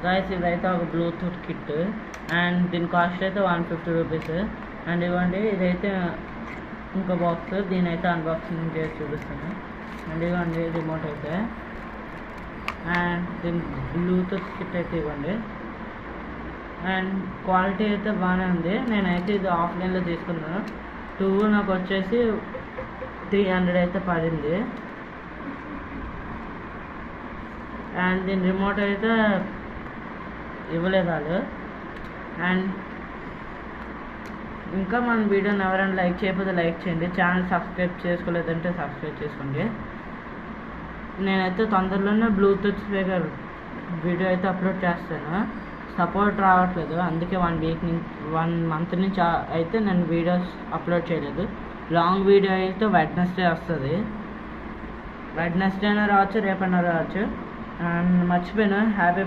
Guys ఇదైతే ఒక Bluetooth kit and దీని కాస్ట్ అయితే 150 రూపీస్. అండ్ ఇవ్వండి ఇదైతే ఇంకో బాక్స్, దీని అయితే అన్బాక్సింగ్ చేసి చూపిస్తాను. అండ్ ఇవ్వండి రిమోట్ అయితే, అండ్ దీని బ్లూటూత్ కిట్ అయితే ఇవ్వండి. అండ్ క్వాలిటీ అయితే బాగానే ఉంది. నేనైతే ఇది ఆఫ్లైన్లో తీసుకున్నాను. నాకు వచ్చేసి 300 అయితే పడింది. అండ్ దీని రిమోట్ అయితే ఇవ్వలేదు వాళ్ళు. అండ్ ఇంకా మన వీడియోని ఎవరైనా లైక్ చేయకపోతే లైక్ చేయండి, ఛానల్ సబ్స్క్రైబ్ చేసుకోలేదంటే సబ్స్క్రైబ్ చేసుకోండి. నేనైతే తొందరలోనే బ్లూటూత్ స్పీకర్ వీడియో అయితే అప్లోడ్ చేస్తాను. సపోర్ట్ రావట్లేదు, అందుకే 1 మంత్ నుంచి అయితే నేను వీడియోస్ అప్లోడ్ చేయలేదు. లాంగ్ వీడియో అయితే వెడ్నెస్డే వస్తుంది. వెడ్నెస్డేనా రావచ్చు, రేపైనా రావచ్చు. అండ్ మర్చిపోయాను హ్యాపీ